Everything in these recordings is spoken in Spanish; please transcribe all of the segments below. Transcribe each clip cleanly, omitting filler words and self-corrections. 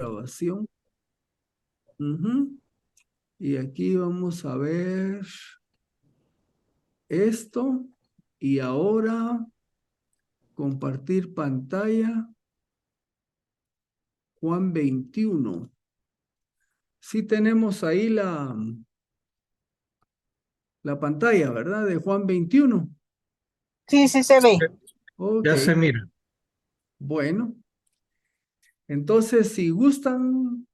grabación. Ujú. Y aquí vamos a ver esto. Y ahora compartir pantalla. Juan 21. Sí tenemos ahí la pantalla, ¿verdad? De Juan 21. Sí, sí se ve. Ok, Ya se mira. bueno. Entonces, si gustan,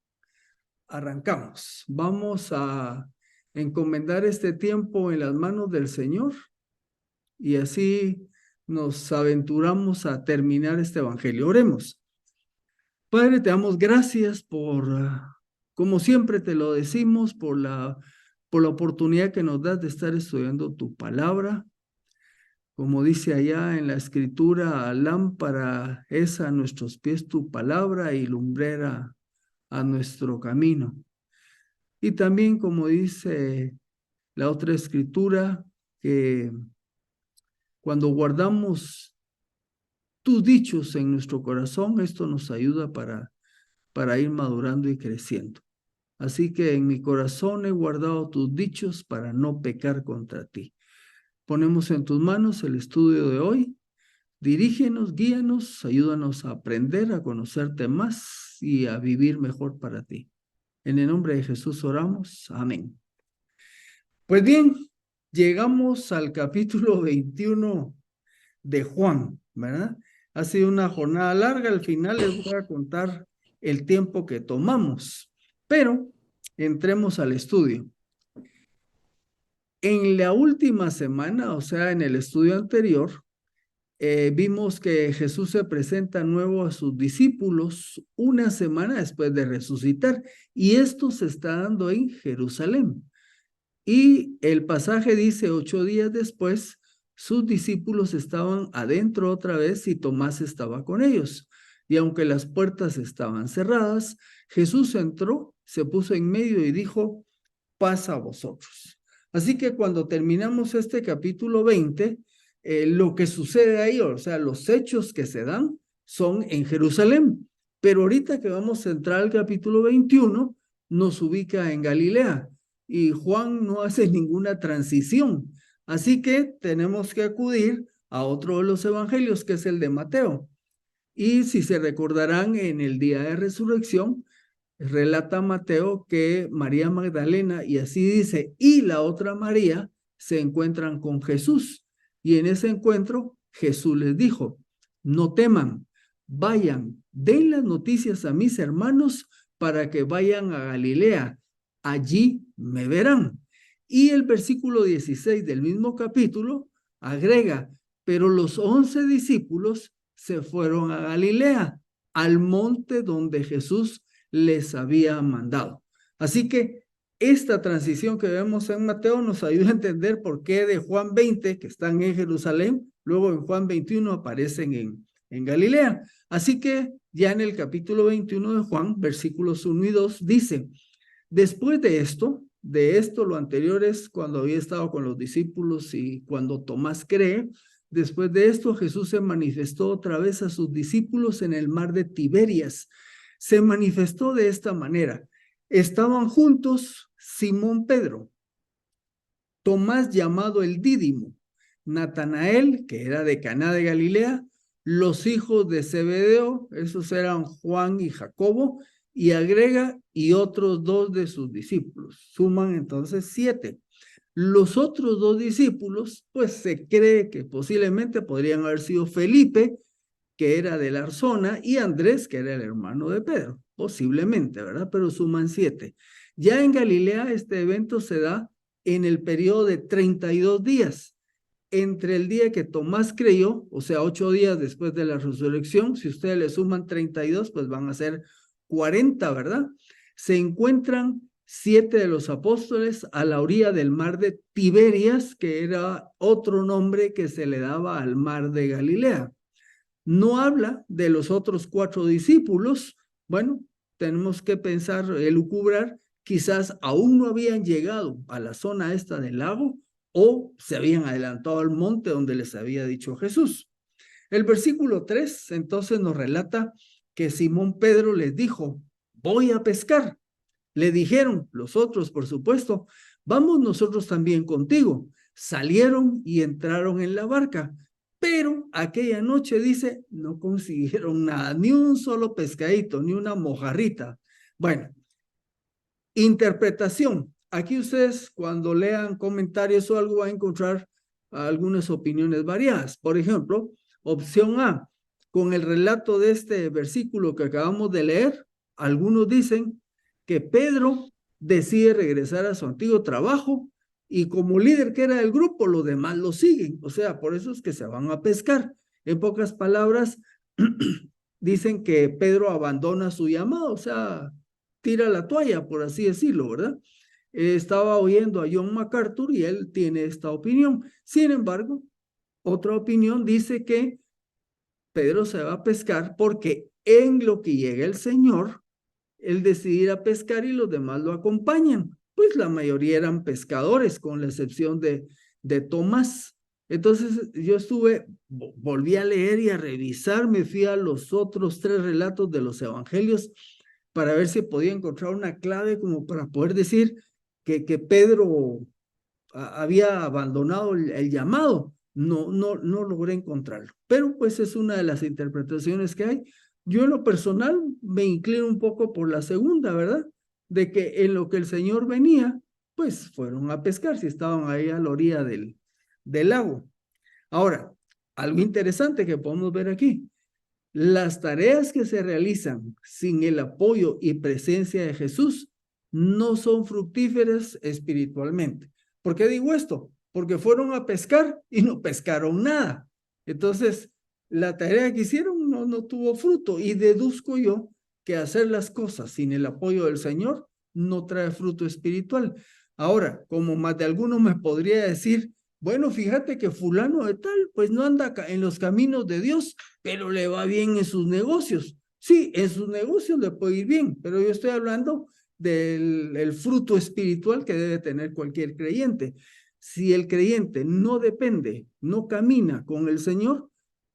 arrancamos. Vamos a encomendar este tiempo en las manos del Señor y así nos aventuramos a terminar este evangelio. Oremos. Padre, te damos gracias como siempre te lo decimos, por la oportunidad que nos das de estar estudiando tu palabra. Como dice allá en la escritura, lámpara es a nuestros pies tu palabra y lumbrera a nuestro camino. Y también como dice la otra escritura, que cuando guardamos tus dichos en nuestro corazón, esto nos ayuda para ir madurando y creciendo. Así que en mi corazón he guardado tus dichos para no pecar contra ti. Ponemos en tus manos el estudio de hoy. Dirígenos, guíanos, ayúdanos a aprender, a conocerte más y a vivir mejor para ti. En el nombre de Jesús oramos. Amén. Pues bien, llegamos al capítulo 21 de Juan, ¿verdad? Ha sido una jornada larga, al final les voy a contar el tiempo que tomamos, pero entremos al estudio. En la última semana, o sea, en el estudio anterior, vimos que Jesús se presenta nuevo a sus discípulos una semana después de resucitar, y esto se está dando en Jerusalén. Y el pasaje dice, 8 días después, sus discípulos estaban adentro otra vez y Tomás estaba con ellos. Y aunque las puertas estaban cerradas, Jesús entró, se puso en medio y dijo, paz a vosotros. Así que cuando terminamos este capítulo 20, lo que sucede ahí, o sea, los hechos que se dan son en Jerusalén. Pero ahorita que vamos a entrar al capítulo 21, nos ubica en Galilea y Juan no hace ninguna transición. Así que tenemos que acudir a otro de los evangelios, que es el de Mateo. Y si se recordarán, en el día de resurrección, relata Mateo que María Magdalena, y así dice, y la otra María, se encuentran con Jesús. Y en ese encuentro, Jesús les dijo, no teman, vayan, den las noticias a mis hermanos para que vayan a Galilea, allí me verán. Y el versículo 16 del mismo capítulo agrega, pero los 11 discípulos se fueron a Galilea, al monte donde Jesús les había mandado. Así que esta transición que vemos en Mateo nos ayuda a entender por qué de Juan 20, que están en Jerusalén, luego en Juan 21 aparecen en Galilea. Así que ya en el capítulo 21 de Juan, versículos 1 y 2, dice, después de esto lo anterior es cuando había estado con los discípulos y cuando Tomás cree. Después de esto, Jesús se manifestó otra vez a sus discípulos en el mar de Tiberias. Se manifestó de esta manera. Estaban juntos Simón Pedro, Tomás llamado el Dídimo, Natanael, que era de Caná de Galilea, los hijos de Zebedeo, esos eran Juan y Jacobo, y agrega, y otros 2 de sus discípulos. Suman entonces 7. Los otros 2 discípulos, pues se cree que posiblemente podrían haber sido Felipe, que era de la zona, y Andrés, que era el hermano de Pedro, posiblemente, ¿verdad? Pero suman 7. Ya en Galilea este evento se da en el periodo de 32 días, entre el día que Tomás creyó, o sea, 8 días después de la resurrección. Si ustedes le suman 32, pues van a ser 40, ¿verdad? Se encuentran 7 de los apóstoles a la orilla del mar de Tiberias, que era otro nombre que se le daba al mar de Galilea. No habla de los otros 4 discípulos. Bueno, tenemos que pensar, elucubrar, quizás aún no habían llegado a la zona esta del lago o se habían adelantado al monte donde les había dicho Jesús. El versículo 3 entonces nos relata que Simón Pedro les dijo, voy a pescar. Le dijeron los otros, por supuesto, vamos nosotros también contigo. Salieron y entraron en la barca, pero aquella noche, dice, no consiguieron nada, ni un solo pescadito, ni una mojarrita. Bueno, interpretación. Aquí ustedes cuando lean comentarios o algo van a encontrar algunas opiniones variadas. Por ejemplo, opción A, con el relato de este versículo que acabamos de leer, algunos dicen que Pedro decide regresar a su antiguo trabajo y como líder que era del grupo, los demás lo siguen. O sea, por eso es que se van a pescar. En pocas palabras, dicen que Pedro abandona su llamado, o sea, tira la toalla, por así decirlo, ¿verdad? Estaba oyendo a John MacArthur y él tiene esta opinión. Sin embargo, otra opinión dice que Pedro se va a pescar porque en lo que llega el Señor, él decide ir a pescar y los demás lo acompañan. Pues la mayoría eran pescadores, con la excepción de Tomás. Entonces yo volví a leer y a revisar, me fui a los otros 3 relatos de los evangelios para ver si podía encontrar una clave como para poder decir que Pedro había abandonado el llamado. No logré encontrarlo, pero pues es una de las interpretaciones que hay. Yo en lo personal me inclino un poco por la segunda, ¿verdad? De que en lo que el Señor venía, pues fueron a pescar, si estaban ahí a la orilla del lago. Ahora, algo interesante que podemos ver aquí, las tareas que se realizan sin el apoyo y presencia de Jesús no son fructíferas espiritualmente. ¿Por qué digo esto? Porque fueron a pescar y no pescaron nada. Entonces, la tarea que hicieron no tuvo fruto y deduzco yo que hacer las cosas sin el apoyo del Señor no trae fruto espiritual. Ahora, como más de alguno me podría decir, bueno, fíjate que fulano de tal, pues no anda en los caminos de Dios, pero le va bien en sus negocios. Sí, en sus negocios le puede ir bien, pero yo estoy hablando del fruto espiritual que debe tener cualquier creyente. Si el creyente no depende, no camina con el Señor,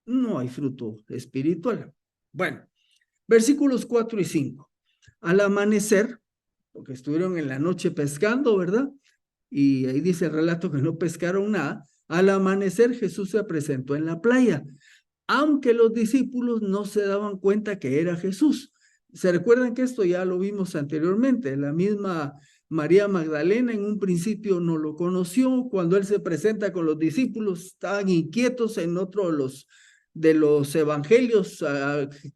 no hay fruto espiritual. Bueno, versículos 4 y 5. Al amanecer, porque estuvieron en la noche pescando, ¿verdad? Y ahí dice el relato que no pescaron nada. Al amanecer Jesús se presentó en la playa, aunque los discípulos no se daban cuenta que era Jesús. ¿Se recuerdan que esto ya lo vimos anteriormente? La misma María Magdalena en un principio no lo conoció. Cuando él se presenta con los discípulos, estaban inquietos. En otro de los evangelios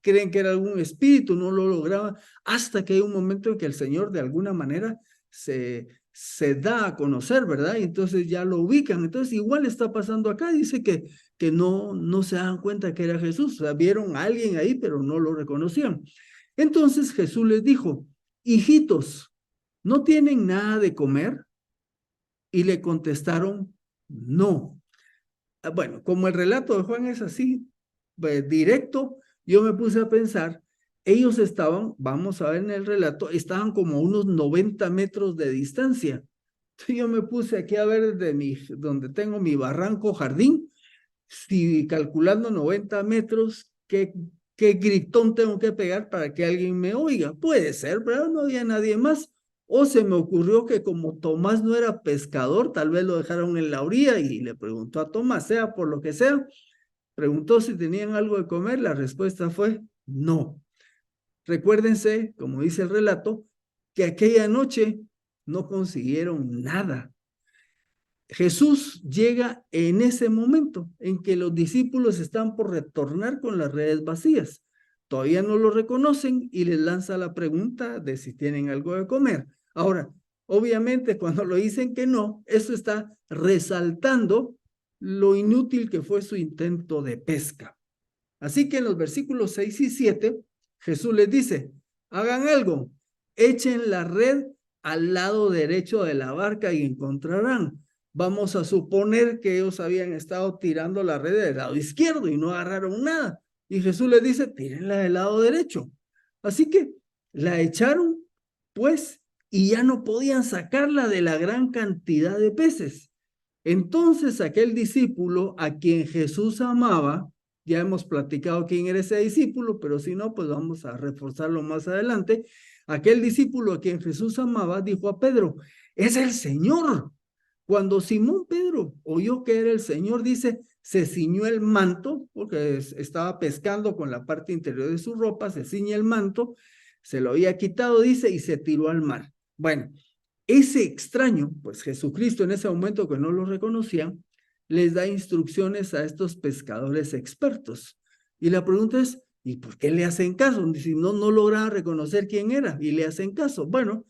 creen que era algún espíritu, no lo lograban, hasta que hay un momento en que el Señor de alguna manera se da a conocer, ¿verdad? Y entonces ya lo ubican. Entonces igual está pasando acá, dice que no se dan cuenta que era Jesús. O sea, vieron a alguien ahí, pero no lo reconocían. Entonces Jesús les dijo, hijitos, ¿no tienen nada de comer? Y le contestaron, no. Bueno, como el relato de Juan es así, directo, yo me puse a pensar, ellos estaban, vamos a ver en el relato, estaban como a unos 90 metros de distancia. Entonces yo me puse aquí a ver desde donde tengo mi barranco jardín, si calculando 90 metros, ¿qué gritón tengo que pegar para que alguien me oiga? Puede ser, pero no había nadie más. O se me ocurrió que como Tomás no era pescador, tal vez lo dejaron en la orilla y le preguntó a Tomás, sea por lo que sea, preguntó si tenían algo de comer, la respuesta fue no. Recuérdense, como dice el relato, que aquella noche no consiguieron nada. Jesús llega en ese momento en que los discípulos están por retornar con las redes vacías. Todavía no lo reconocen y les lanza la pregunta de si tienen algo de comer. Ahora, obviamente cuando lo dicen que no, eso está resaltando lo inútil que fue su intento de pesca. Así que en los versículos 6 y 7, Jesús les dice, hagan algo, echen la red al lado derecho de la barca y encontrarán. Vamos a suponer que ellos habían estado tirando la red del lado izquierdo y no agarraron nada. Y Jesús les dice, tírenla del lado derecho. Así que la echaron, pues, y ya no podían sacarla de la gran cantidad de peces. Entonces aquel discípulo a quien Jesús amaba, ya hemos platicado quién era ese discípulo, pero si no, pues vamos a reforzarlo más adelante. Aquel discípulo a quien Jesús amaba dijo a Pedro, es el Señor. Cuando Simón Pedro oyó que era el Señor, dice, se ciñó el manto, porque estaba pescando con la parte interior de su ropa, se ciñe el manto, se lo había quitado, dice, y se tiró al mar. Bueno, ese extraño, pues Jesucristo en ese momento que no lo reconocían, les da instrucciones a estos pescadores expertos. Y la pregunta es, ¿y por qué le hacen caso? Si no lograban reconocer quién era y le hacen caso. Bueno,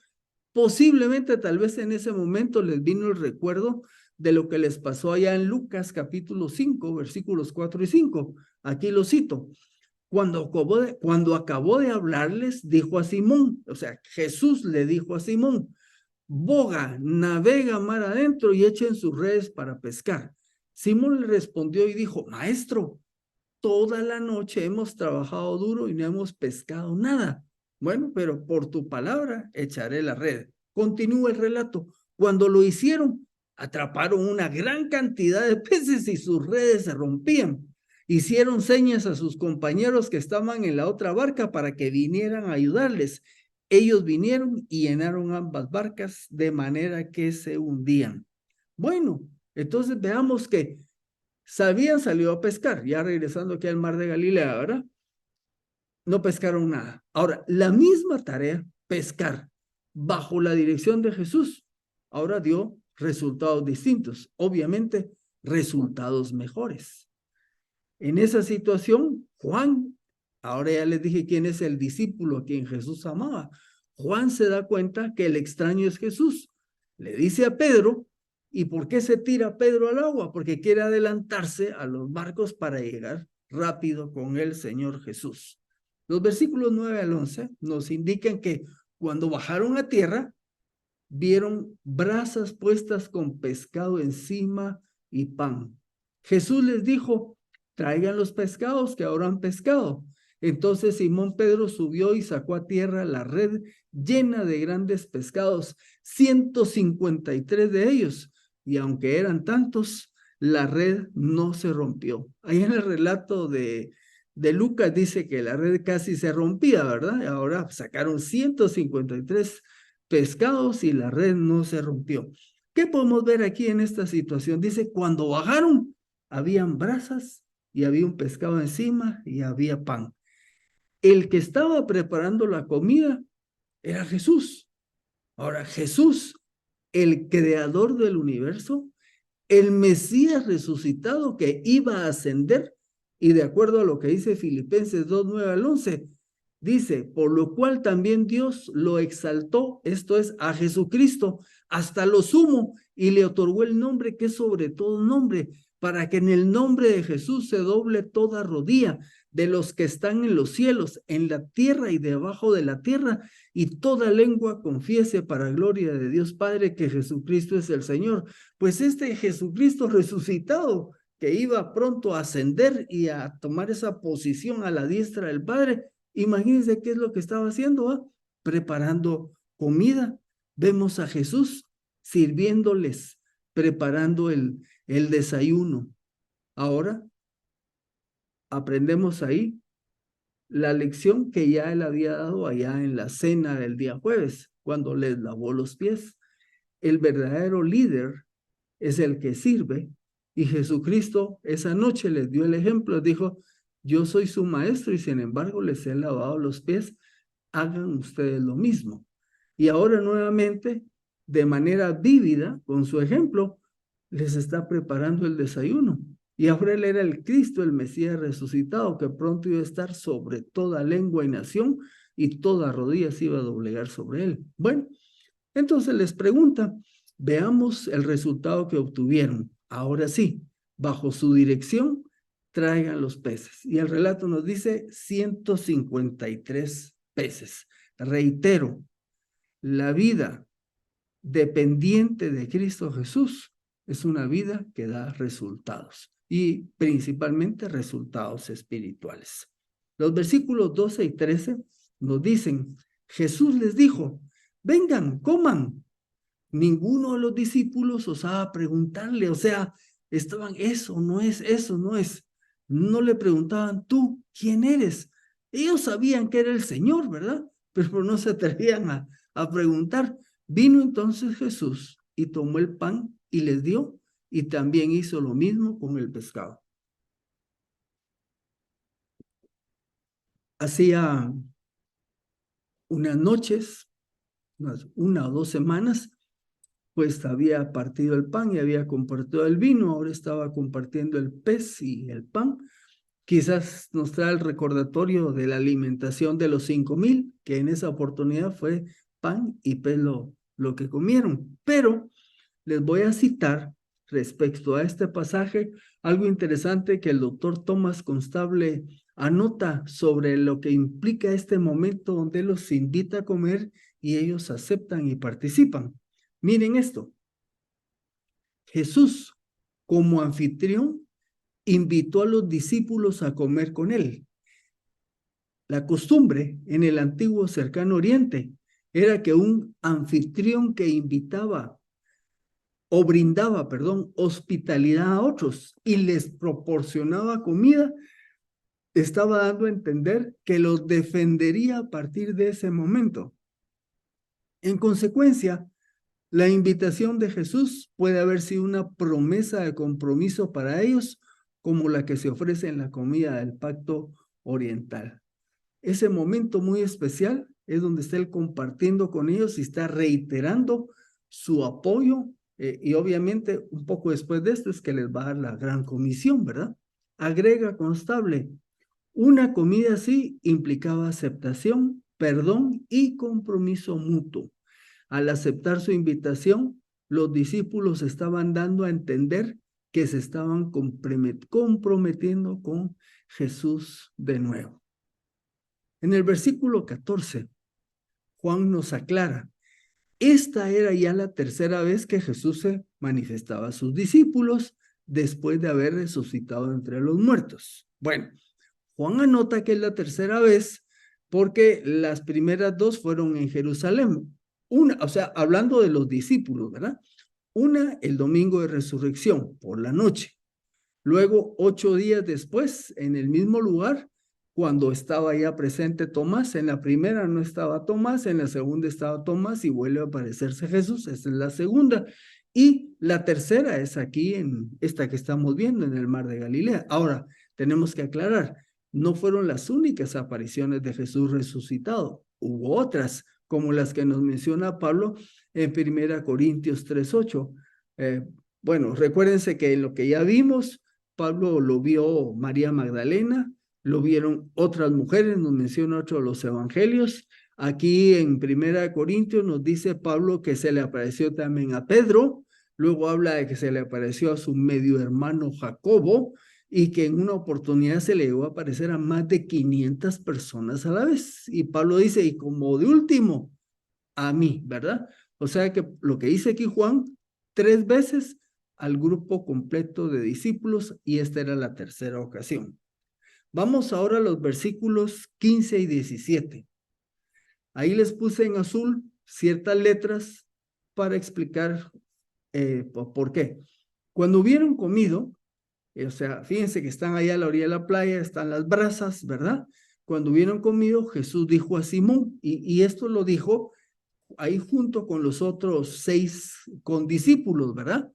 posiblemente tal vez en ese momento les vino el recuerdo de lo que les pasó allá en Lucas capítulo 5, versículos 4 y 5. Aquí lo cito. Cuando acabó de hablarles, dijo a Simón, o sea, Jesús le dijo a Simón, boga, navega mar adentro y echen sus redes para pescar. Simón le respondió y dijo, maestro, toda la noche hemos trabajado duro y no hemos pescado nada. Bueno, pero por tu palabra echaré la red. Continúa el relato. Cuando lo hicieron, atraparon una gran cantidad de peces y sus redes se rompían. Hicieron señas a sus compañeros que estaban en la otra barca para que vinieran a ayudarles. Ellos vinieron y llenaron ambas barcas de manera que se hundían. Bueno, entonces veamos que habían salido a pescar, ya regresando aquí al mar de Galilea, ¿verdad? No pescaron nada. Ahora, la misma tarea, pescar, bajo la dirección de Jesús, ahora dio resultados distintos, obviamente resultados mejores. En esa situación, Juan, ahora ya les dije quién es el discípulo a quien Jesús amaba. Juan se da cuenta que el extraño es Jesús. Le dice a Pedro, ¿y por qué se tira Pedro al agua? Porque quiere adelantarse a los barcos para llegar rápido con el Señor Jesús. Los versículos 9 al 11 nos indican que cuando bajaron a tierra, vieron brasas puestas con pescado encima y pan. Jesús les dijo, traigan los pescados que ahora han pescado. Entonces Simón Pedro subió y sacó a tierra la red llena de grandes pescados, 153 de ellos, y aunque eran tantos, la red no se rompió. Ahí en el relato de Lucas dice que la red casi se rompía, ¿verdad? Ahora sacaron 153 pescados y la red no se rompió. ¿Qué podemos ver aquí en esta situación? Dice, cuando bajaron, habían brasas y había un pescado encima y había pan. El que estaba preparando la comida era Jesús. Ahora, Jesús, el creador del universo, el Mesías resucitado que iba a ascender, y de acuerdo a lo que dice Filipenses 2, 9 al 11, dice, por lo cual también Dios lo exaltó, esto es, a Jesucristo, hasta lo sumo, y le otorgó el nombre que es sobre todo nombre, para que en el nombre de Jesús se doble toda rodilla de los que están en los cielos, en la tierra y debajo de la tierra, y toda lengua confiese para gloria de Dios Padre que Jesucristo es el Señor. Pues este Jesucristo resucitado, que iba pronto a ascender y a tomar esa posición a la diestra del Padre, imagínense qué es lo que estaba haciendo, ¿eh? Preparando comida. Vemos a Jesús sirviéndoles, preparando el desayuno. Ahora aprendemos ahí la lección que ya él había dado allá en la cena del día jueves, cuando les lavó los pies. El verdadero líder es el que sirve, y Jesucristo esa noche les dio el ejemplo, dijo, yo soy su maestro y sin embargo les he lavado los pies, hagan ustedes lo mismo. Y ahora nuevamente, de manera vívida, con su ejemplo, les está preparando el desayuno. Y ahora él era el Cristo, el Mesías resucitado, que pronto iba a estar sobre toda lengua y nación, y toda rodilla se iba a doblegar sobre él. Bueno, entonces les pregunta, veamos el resultado que obtuvieron. Ahora sí, bajo su dirección, traigan los peces. Y el relato nos dice 153 peces. Reitero, la vida dependiente de Cristo Jesús es una vida que da resultados y principalmente resultados espirituales. Los versículos 12 y 13 nos dicen, Jesús les dijo, vengan, coman. Ninguno de los discípulos osaba preguntarle, o sea, estaban, eso no es, eso no es. No le preguntaban, tú, ¿quién eres? Ellos sabían que era el Señor, ¿verdad? pero no se atrevían a preguntar. Vino entonces Jesús y tomó el pan y les dio, y también hizo lo mismo con el pescado. Hacía unas noches, una o 2 semanas, pues había partido el pan y había compartido el vino, ahora estaba compartiendo el pez y el pan. Quizás nos trae el recordatorio de la alimentación de los 5,000, que en esa oportunidad fue pan y pez lo que comieron. Pero les voy a citar respecto a este pasaje algo interesante que el doctor Tomás Constable anota sobre lo que implica este momento donde los invita a comer y ellos aceptan y participan. Miren esto. Jesús, como anfitrión, invitó a los discípulos a comer con él. La costumbre en el antiguo cercano oriente era que un anfitrión que invitaba o brindaba, perdón, hospitalidad a otros y les proporcionaba comida, estaba dando a entender que los defendería a partir de ese momento. En consecuencia, la invitación de Jesús puede haber sido una promesa de compromiso para ellos, como la que se ofrece en la comida del pacto oriental. Ese momento muy especial es donde está él compartiendo con ellos y está reiterando su apoyo, y obviamente un poco después de esto es que les va a dar la gran comisión, ¿verdad? Agrega Constable, una comida así implicaba aceptación, perdón y compromiso mutuo. Al aceptar su invitación, los discípulos estaban dando a entender que se estaban comprometiendo con Jesús de nuevo. En el versículo 14, Juan nos aclara, esta era ya la tercera vez que Jesús se manifestaba a sus discípulos después de haber resucitado entre los muertos. Bueno, Juan anota que es la tercera vez porque las primeras 2 fueron en Jerusalén. Una, o sea, hablando de los discípulos, ¿verdad? Una, el domingo de resurrección, por la noche. Luego, 8 días después, en el mismo lugar, cuando estaba ya presente Tomás. En la primera no estaba Tomás, en la segunda estaba Tomás y vuelve a aparecerse Jesús. Esta es la segunda. Y la tercera es aquí en esta que estamos viendo en el mar de Galilea. Ahora, tenemos que aclarar, no fueron las únicas apariciones de Jesús resucitado. Hubo otras, como las que nos menciona Pablo en 1 Corintios 3:8. Bueno, recuérdense que en lo que ya vimos, Pablo lo vio María Magdalena, lo vieron otras mujeres, nos menciona otro de los evangelios. Aquí en 1 Corintios nos dice Pablo que se le apareció también a Pedro, luego habla de que se le apareció a su medio hermano Jacobo y que en una oportunidad se le llegó a aparecer a más de 500 personas a la vez. Y Pablo dice, y como de último, a mí, ¿verdad? O sea que lo que dice aquí Juan, 3 veces al grupo completo de discípulos y esta era la tercera ocasión. Vamos ahora a los versículos 15 y 17. Ahí les puse en azul ciertas letras para explicar por qué. Cuando hubieron comido, o sea, fíjense que están allá a la orilla de la playa, están las brasas, ¿verdad? Cuando hubieron comido, Jesús dijo a Simón, y esto lo dijo ahí junto con los otros 6 condiscípulos, ¿verdad?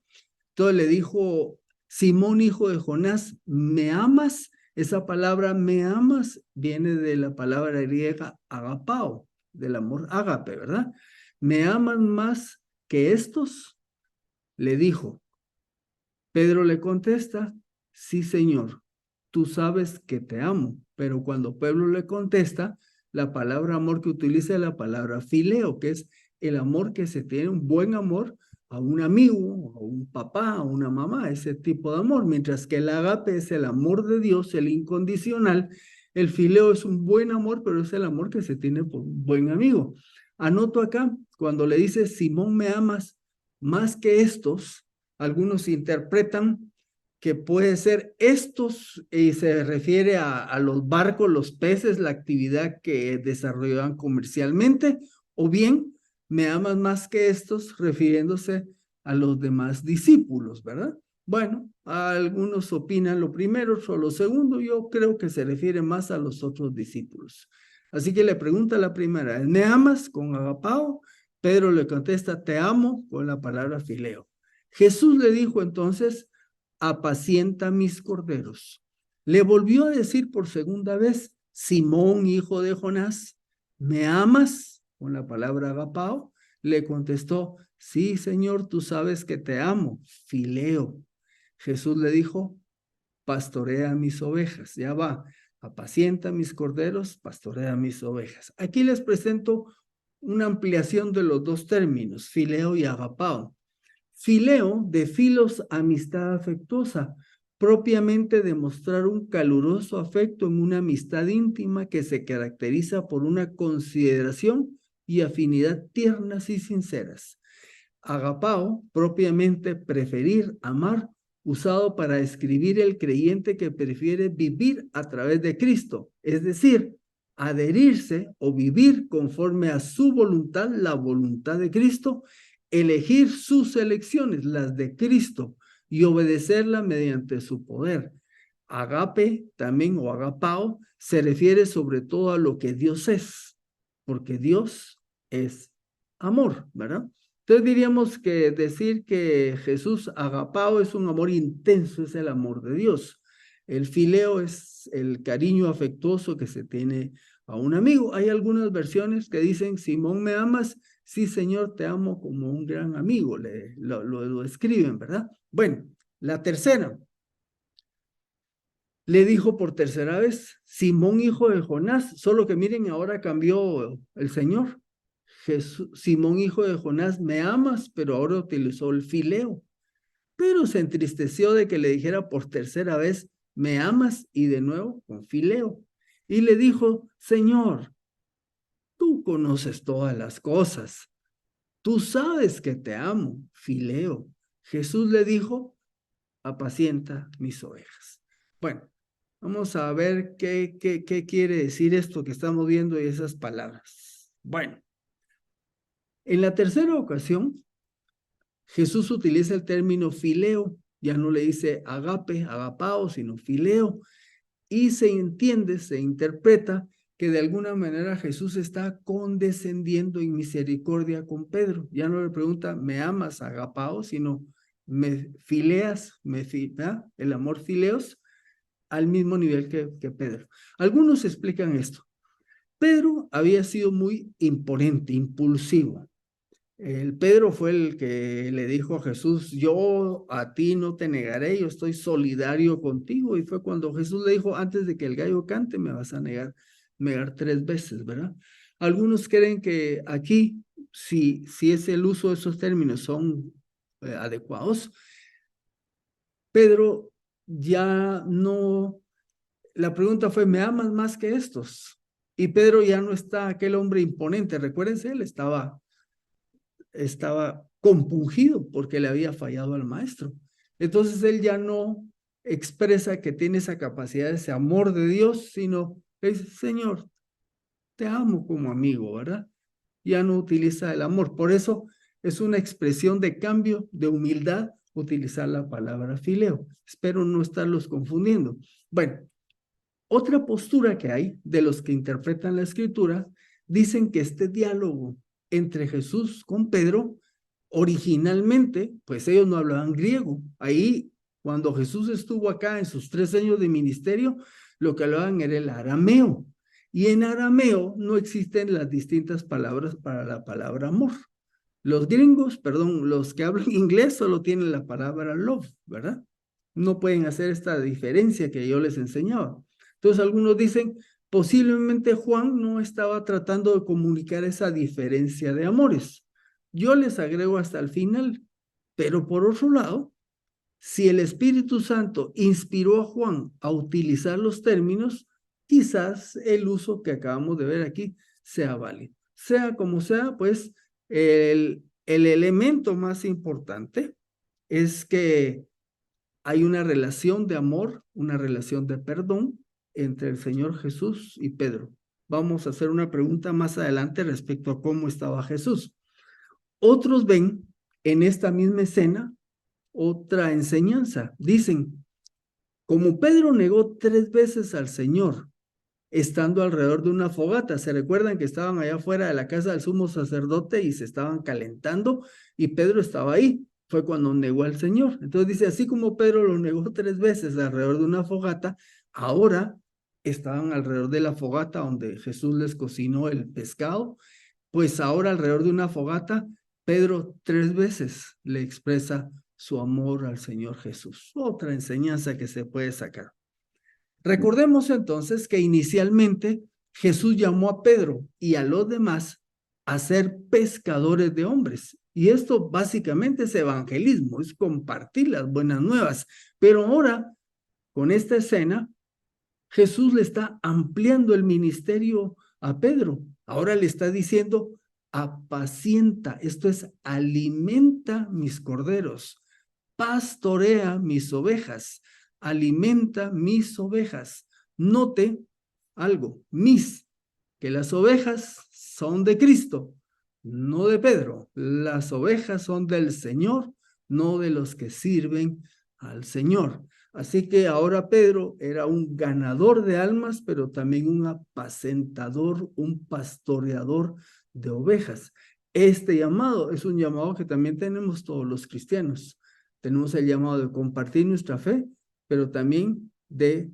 Entonces le dijo, Simón, hijo de Jonás, ¿me amas? Esa palabra me amas viene de la palabra griega agapao, del amor ágape, ¿verdad? ¿Me aman más que estos? Le dijo. Pedro le contesta, sí, Señor, tú sabes que te amo. Pero cuando Pedro le contesta, la palabra amor que utiliza es la palabra fileo, que es el amor que se tiene, un buen amor a un amigo, a un papá, a una mamá, ese tipo de amor. Mientras que el agape es el amor de Dios, el incondicional. El fileo es un buen amor, pero es el amor que se tiene por un buen amigo. Anoto acá, cuando le dice, Simón, ¿me amas más que estos? Algunos interpretan que puede ser estos y se refiere a los barcos, los peces, la actividad que desarrollaban comercialmente, o bien me aman más que estos, refiriéndose a los demás discípulos, ¿verdad? Bueno, algunos opinan lo primero, o lo segundo, yo creo que se refiere más a los otros discípulos. Así que le pregunta la primera, ¿me amas? Con agapao. Pedro le contesta, te amo, con la palabra fileo. Jesús le dijo entonces, apacienta mis corderos. Le volvió a decir por segunda vez, Simón, hijo de Jonás, ¿me amas? Con la palabra agapao. Le contestó, sí, Señor, tú sabes que te amo, fileo. Jesús le dijo, pastorea mis ovejas. Ya va, apacienta mis corderos, pastorea mis ovejas. Aquí les presento una ampliación de los dos términos, fileo y agapao. Fileo, de filos, amistad afectuosa, propiamente demostrar un caluroso afecto en una amistad íntima que se caracteriza por una consideración y afinidad tiernas y sinceras. Agapao, propiamente preferir, amar, usado para describir el creyente que prefiere vivir a través de Cristo, es decir, adherirse o vivir conforme a su voluntad, la voluntad de Cristo, elegir sus elecciones, las de Cristo, y obedecerla mediante su poder. Agape también o agapao se refiere sobre todo a lo que Dios es, porque Dios es amor, ¿verdad? Entonces diríamos que decir que Jesús agapao es un amor intenso, es el amor de Dios. El fileo es el cariño afectuoso que se tiene a un amigo. Hay algunas versiones que dicen, Simón, ¿me amas? Sí, Señor, te amo como un gran amigo, lo escriben, ¿verdad? Bueno, la tercera. Le dijo por tercera vez, Simón, hijo de Jonás, solo que miren, ahora cambió el Señor. Simón, hijo de Jonás, me amas, pero ahora utilizó el fileo. Pero se entristeció de que le dijera por tercera vez, me amas, y de nuevo con fileo. Y le dijo, Señor, tú conoces todas las cosas. Tú sabes que te amo, fileo. Jesús le dijo, apacienta mis ovejas. Bueno, vamos a ver qué quiere decir esto que estamos viendo y esas palabras. Bueno, en la tercera ocasión, Jesús utiliza el término fileo, ya no le dice agape, agapao, sino fileo, y se entiende, se interpreta que de alguna manera Jesús está condescendiendo en misericordia con Pedro. Ya no le pregunta, ¿me amas, agapao? Sino, ¿me fileas? El amor fileos al mismo nivel que Pedro. Algunos explican esto. Pedro había sido muy imponente, impulsivo. El Pedro fue el que le dijo a Jesús, yo a ti no te negaré, yo estoy solidario contigo. Y fue cuando Jesús le dijo, antes de que el gallo cante, me vas a negar 3 veces, ¿verdad? Algunos creen que aquí, si es el uso de esos términos son adecuados, Pedro ya no, la pregunta fue, ¿me amas más que estos? Y Pedro ya no está aquel hombre imponente, recuérdense, él estaba compungido porque le había fallado al maestro. Entonces él ya no expresa que tiene esa capacidad, ese amor de Dios, sino dice, Señor, te amo como amigo, ¿verdad? Ya no utiliza el amor. Por eso es una expresión de cambio, de humildad, utilizar la palabra fileo. Espero no estarlos confundiendo. Bueno, otra postura que hay de los que interpretan la escritura, dicen que este diálogo entre Jesús con Pedro, originalmente, pues ellos no hablaban griego. Ahí, cuando Jesús estuvo acá en sus 3 años de ministerio, lo que hablaban era el arameo. Y en arameo no existen las distintas palabras para la palabra amor. Los gringos, perdón, los que hablan inglés solo tienen la palabra love, ¿verdad? No pueden hacer esta diferencia que yo les enseñaba. Entonces algunos dicen, posiblemente Juan no estaba tratando de comunicar esa diferencia de amores. Yo les agrego hasta el final, pero por otro lado, si el Espíritu Santo inspiró a Juan a utilizar los términos, quizás el uso que acabamos de ver aquí sea válido. Sea como sea, pues el elemento más importante es que hay una relación de amor, una relación de perdón entre el Señor Jesús y Pedro. Vamos a hacer una pregunta más adelante respecto a cómo estaba Jesús. Otros ven en esta misma escena otra enseñanza. Dicen, como Pedro negó 3 veces al Señor estando alrededor de una fogata. ¿Se recuerdan que estaban allá afuera de la casa del sumo sacerdote y se estaban calentando? Y Pedro estaba ahí. Fue cuando negó al Señor. Entonces dice, así como Pedro lo negó 3 veces alrededor de una fogata, ahora estaban alrededor de la fogata donde Jesús les cocinó el pescado. Pues ahora alrededor de una fogata, Pedro 3 veces le expresa su amor al Señor Jesús. Otra enseñanza que se puede sacar. Recordemos entonces que inicialmente Jesús llamó a Pedro y a los demás a ser pescadores de hombres. Y esto básicamente es evangelismo, es compartir las buenas nuevas. Pero ahora, con esta escena, Jesús le está ampliando el ministerio a Pedro. Ahora le está diciendo, apacienta, esto es, alimenta mis corderos, pastorea mis ovejas, alimenta mis ovejas. Note algo, que las ovejas son de Cristo, no de Pedro. Las ovejas son del Señor, no de los que sirven al Señor. Así que ahora Pedro era un ganador de almas, pero también un apacentador, un pastoreador de ovejas. Este llamado es un llamado que también tenemos todos los cristianos. Tenemos el llamado de compartir nuestra fe, pero también de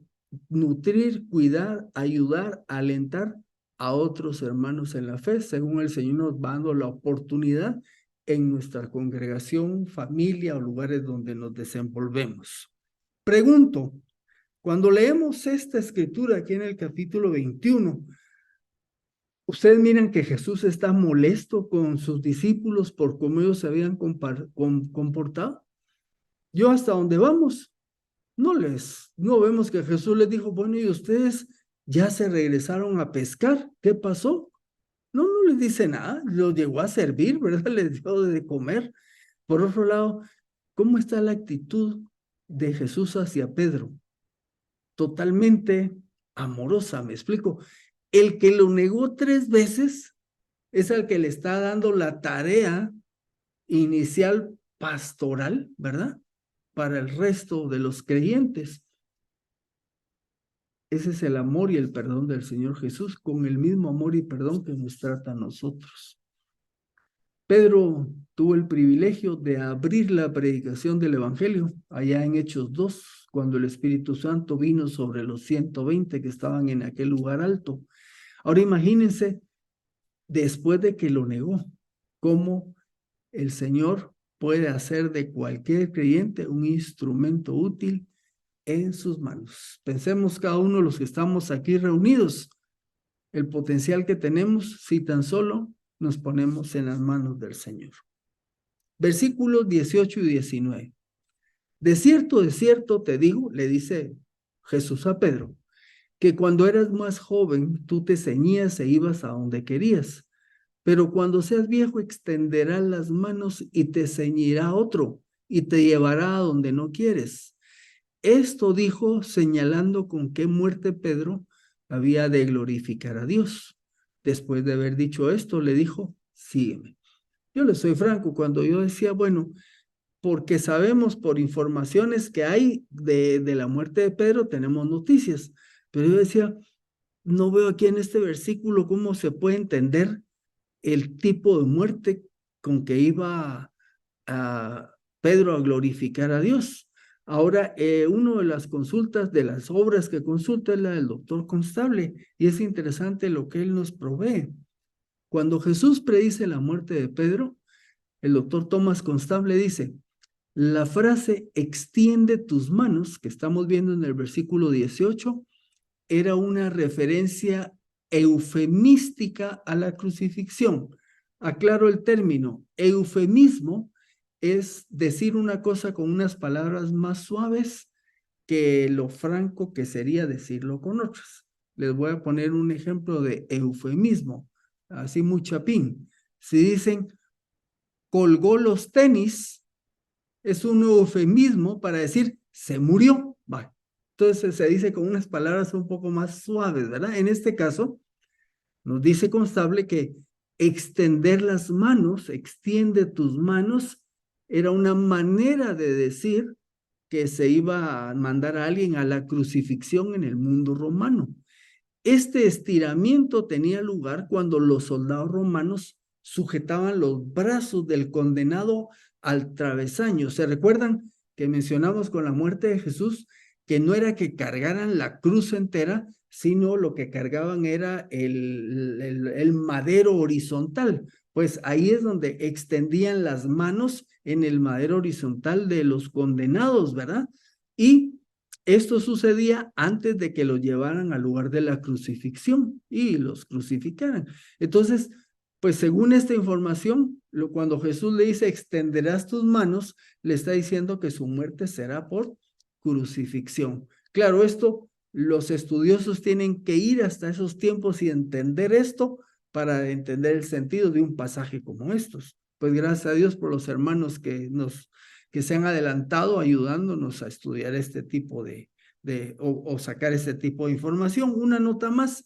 nutrir, cuidar, ayudar, alentar a otros hermanos en la fe, según el Señor nos va dando la oportunidad en nuestra congregación, familia o lugares donde nos desenvolvemos. Pregunto, cuando leemos esta escritura aquí en el capítulo 21, ¿ustedes miran que Jesús está molesto con sus discípulos por cómo ellos se habían comportado? Yo hasta donde vamos, no vemos que Jesús les dijo, bueno, ¿y ustedes ya se regresaron a pescar? ¿Qué pasó? No les dice nada, los llegó a servir, ¿verdad? Les dio de comer. Por otro lado, ¿cómo está la actitud de Jesús hacia Pedro? Totalmente amorosa, me explico. El que lo negó 3 veces es el que le está dando la tarea inicial pastoral, ¿verdad? Para el resto de los creyentes. Ese es el amor y el perdón del Señor Jesús, con el mismo amor y perdón que nos trata a nosotros. Pedro tuvo el privilegio de abrir la predicación del Evangelio allá en Hechos 2, cuando el Espíritu Santo vino sobre los 120 que estaban en aquel lugar alto. Ahora imagínense, después de que lo negó, cómo el Señor puede hacer de cualquier creyente un instrumento útil en sus manos. Pensemos cada uno de los que estamos aquí reunidos, el potencial que tenemos si tan solo nos ponemos en las manos del Señor. Versículos 18 y 19. De cierto te digo, le dice Jesús a Pedro, que cuando eras más joven tú te ceñías e ibas a donde querías, pero cuando seas viejo extenderás las manos y te ceñirá otro y te llevará a donde no quieres. Esto dijo señalando con qué muerte Pedro había de glorificar a Dios. Después de haber dicho esto, le dijo, sígueme. Yo le soy franco, cuando yo decía, bueno, porque sabemos por informaciones que hay de la muerte de Pedro, tenemos noticias, pero yo decía, no veo aquí en este versículo cómo se puede entender el tipo de muerte con que iba a Pedro a glorificar a Dios. Ahora, una de las consultas, de las obras que consulta es la del doctor Constable, y es interesante lo que él nos provee. Cuando Jesús predice la muerte de Pedro, el doctor Tomás Constable dice, la frase extiende tus manos, que estamos viendo en el versículo 18, era una referencia eufemística a la crucifixión. Aclaro el término, eufemismo es decir una cosa con unas palabras más suaves que lo franco que sería decirlo con otras. Les voy a poner un ejemplo de eufemismo, así muy chapín. Si dicen, colgó los tenis, es un eufemismo para decir, se murió. Vale. Entonces se dice con unas palabras un poco más suaves, ¿verdad? En este caso, nos dice Constable que extender las manos, extiende tus manos, era una manera de decir que se iba a mandar a alguien a la crucifixión en el mundo romano. Este estiramiento tenía lugar cuando los soldados romanos sujetaban los brazos del condenado al travesaño. ¿Se recuerdan que mencionamos con la muerte de Jesús que no era que cargaran la cruz entera, sino lo que cargaban era el madero horizontal? Pues ahí es donde extendían las manos en el madero horizontal de los condenados, ¿verdad? Y esto sucedía antes de que los llevaran al lugar de la crucifixión y los crucificaran. Entonces, pues según esta información, cuando Jesús le dice extenderás tus manos, le está diciendo que su muerte será por crucifixión. Claro, esto los estudiosos tienen que ir hasta esos tiempos y entender esto para entender el sentido de un pasaje como estos. Pues gracias a Dios por los hermanos que se han adelantado ayudándonos a estudiar este tipo o sacar este tipo de información. Una nota más.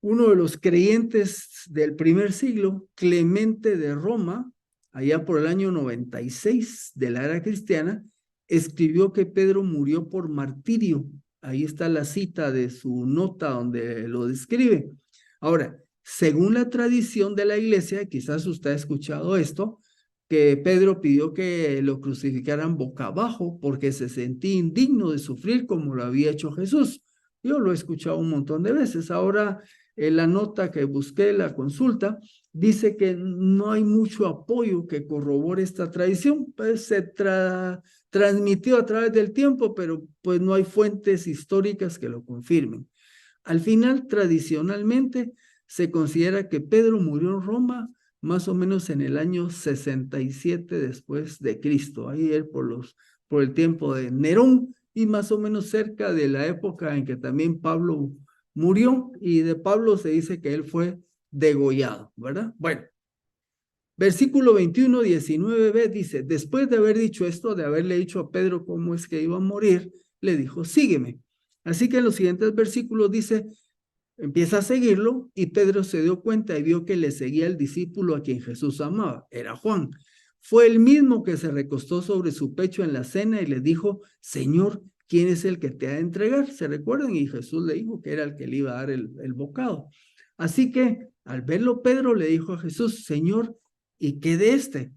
Uno de los creyentes del primer siglo, Clemente de Roma, allá por el año 96 de la era cristiana, escribió que Pedro murió por martirio. Ahí está la cita de su nota donde lo describe. Ahora, según la tradición de la iglesia, quizás usted ha escuchado esto, que Pedro pidió que lo crucificaran boca abajo porque se sentía indigno de sufrir como lo había hecho Jesús. Yo lo he escuchado un montón de veces. Ahora, la nota que busqué, la consulta, dice que no hay mucho apoyo que corrobore esta tradición. Pues se transmitió a través del tiempo, pero pues no hay fuentes históricas que lo confirmen. Al final, tradicionalmente, se considera que Pedro murió en Roma más o menos en el año 67 después de Cristo, ahí por el tiempo de Nerón y más o menos cerca de la época en que también Pablo murió, y de Pablo se dice que él fue degollado, ¿verdad? Bueno, versículo 21, 19b dice, después de haber dicho esto, de haberle dicho a Pedro cómo es que iba a morir, le dijo, sígueme. Así que en los siguientes versículos dice, empieza a seguirlo y Pedro se dio cuenta y vio que le seguía el discípulo a quien Jesús amaba, era Juan. Fue el mismo que se recostó sobre su pecho en la cena y le dijo, Señor, ¿quién es el que te ha de entregar? ¿Se recuerdan? Y Jesús le dijo que era el que le iba a dar el bocado. Así que al verlo Pedro le dijo a Jesús, Señor, ¿y qué de este?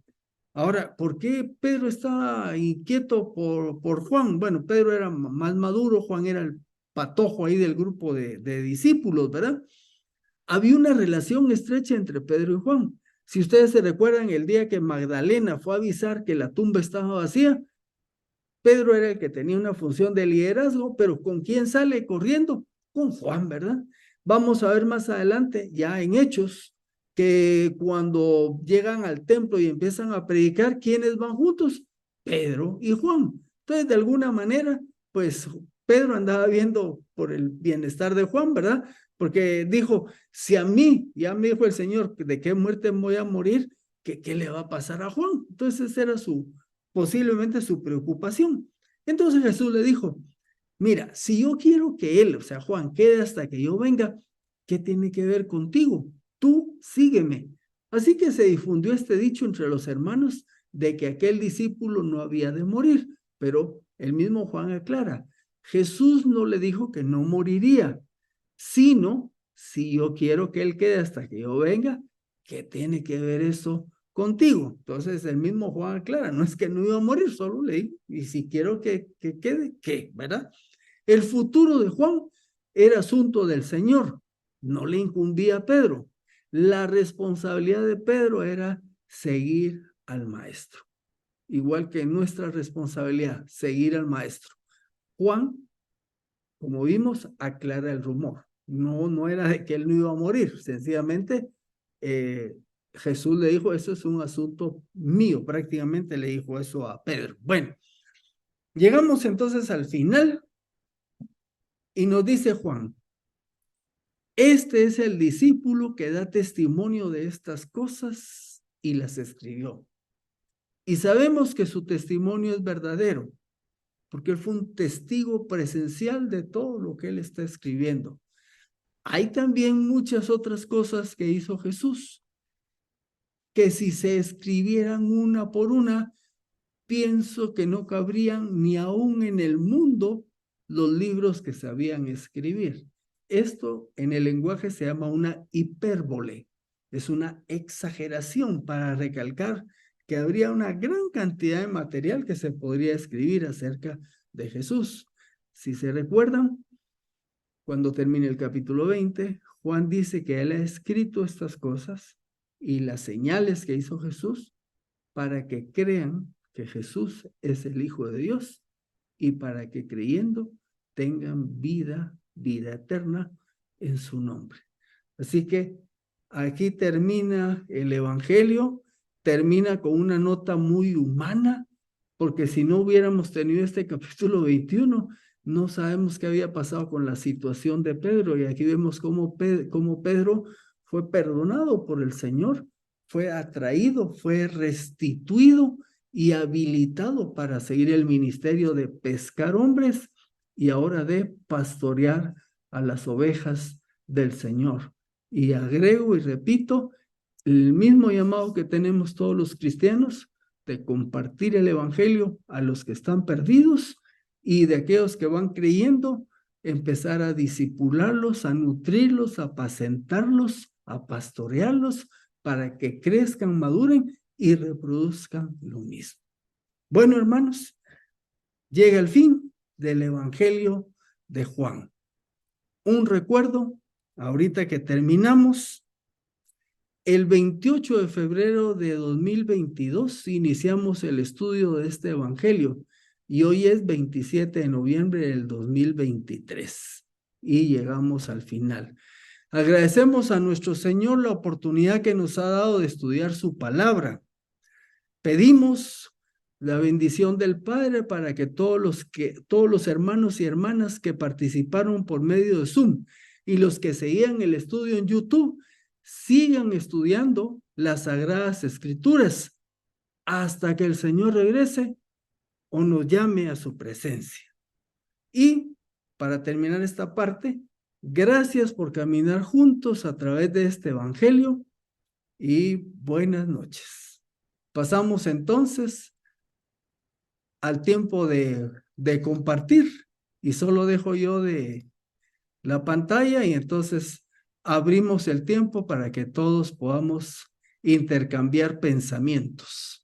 Ahora, ¿por qué Pedro estaba inquieto por Juan? Bueno, Pedro era más maduro, Juan era el patojo ahí del grupo de discípulos, ¿verdad? Había una relación estrecha entre Pedro y Juan. Si ustedes se recuerdan, el día que Magdalena fue a avisar que la tumba estaba vacía, Pedro era el que tenía una función de liderazgo, pero ¿con quién sale corriendo? Con Juan, ¿verdad? Vamos a ver más adelante, ya en Hechos, que cuando llegan al templo y empiezan a predicar, ¿quiénes van juntos? Pedro y Juan. Entonces, de alguna manera, pues Pedro andaba viendo por el bienestar de Juan, ¿verdad? Porque dijo, si a mí, ya me dijo el Señor, de qué muerte voy a morir, ¿qué le va a pasar a Juan? Entonces, esa era posiblemente su preocupación. Entonces Jesús le dijo, mira, si yo quiero que él, o sea, Juan, quede hasta que yo venga, ¿qué tiene que ver contigo? Tú sígueme. Así que se difundió este dicho entre los hermanos de que aquel discípulo no había de morir, pero el mismo Juan aclara, Jesús no le dijo que no moriría, sino si yo quiero que él quede hasta que yo venga, ¿qué tiene que ver eso contigo? Entonces el mismo Juan aclara, no es que no iba a morir, solo le digo, y si quiero que quede, ¿qué? ¿Verdad? El futuro de Juan era asunto del Señor, no le incumbía a Pedro. La responsabilidad de Pedro era seguir al maestro, igual que nuestra responsabilidad, seguir al maestro. Juan, como vimos, aclara el rumor. No era de que él no iba a morir, sencillamente Jesús le dijo, eso es un asunto mío, prácticamente le dijo eso a Pedro. Bueno, llegamos entonces al final y nos dice Juan, este es el discípulo que da testimonio de estas cosas y las escribió. Y sabemos que su testimonio es verdadero, porque él fue un testigo presencial de todo lo que él está escribiendo. Hay también muchas otras cosas que hizo Jesús, que si se escribieran una por una, pienso que no cabrían ni aún en el mundo los libros que sabían escribir. Esto en el lenguaje se llama una hipérbole. Es una exageración para recalcar que habría una gran cantidad de material que se podría escribir acerca de Jesús. Si se recuerdan, cuando termine el capítulo 20, Juan dice que él ha escrito estas cosas y las señales que hizo Jesús para que crean que Jesús es el Hijo de Dios y para que creyendo tengan vida eterna en su nombre. Así que aquí termina el Evangelio, termina con una nota muy humana, porque si no hubiéramos tenido este capítulo 21, no sabemos qué había pasado con la situación de Pedro, y aquí vemos cómo Pedro fue perdonado por el Señor, fue atraído, fue restituido y habilitado para seguir el ministerio de pescar hombres y ahora de pastorear a las ovejas del Señor. Y agrego y repito, el mismo llamado que tenemos todos los cristianos de compartir el evangelio a los que están perdidos y de aquellos que van creyendo, empezar a discipularlos, a nutrirlos, a apacentarlos, a pastorearlos para que crezcan, maduren y reproduzcan lo mismo. Bueno, hermanos, llega el fin del evangelio de Juan. Un recuerdo, ahorita que terminamos, el 28 de febrero de 2022 iniciamos el estudio de este evangelio y hoy es 27 de noviembre del 2023 y llegamos al final. Agradecemos a nuestro Señor la oportunidad que nos ha dado de estudiar su palabra. Pedimos la bendición del Padre para que todos los hermanos y hermanas que participaron por medio de Zoom y los que seguían el estudio en YouTube sigan estudiando las Sagradas Escrituras hasta que el Señor regrese o nos llame a su presencia. Y para terminar esta parte, gracias por caminar juntos a través de este evangelio y buenas noches. Pasamos entonces al tiempo de compartir y solo dejo yo de la pantalla y entonces abrimos el tiempo para que todos podamos intercambiar pensamientos.